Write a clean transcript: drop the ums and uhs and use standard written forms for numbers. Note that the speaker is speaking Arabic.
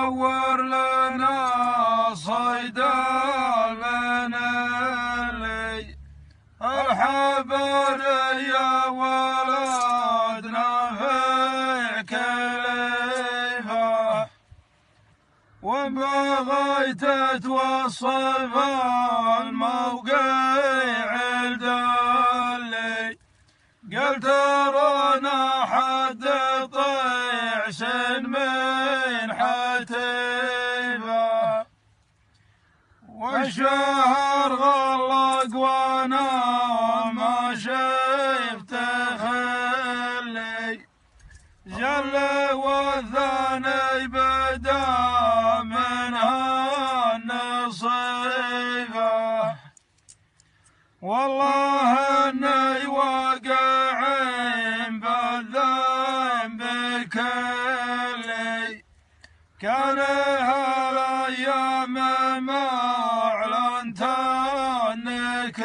دور لنا صيد المنالي الحبر يا ولدنا في كليفه وإن بغيت توصف الموقع الدلي قلت ترانا حد طيعس من حتيفه والشهر غلق وانا ما شفت خلي جل والثاني بدا منها النصيفه والله اني واقع بالذنب كلي كان هالايام ما اعلنت انك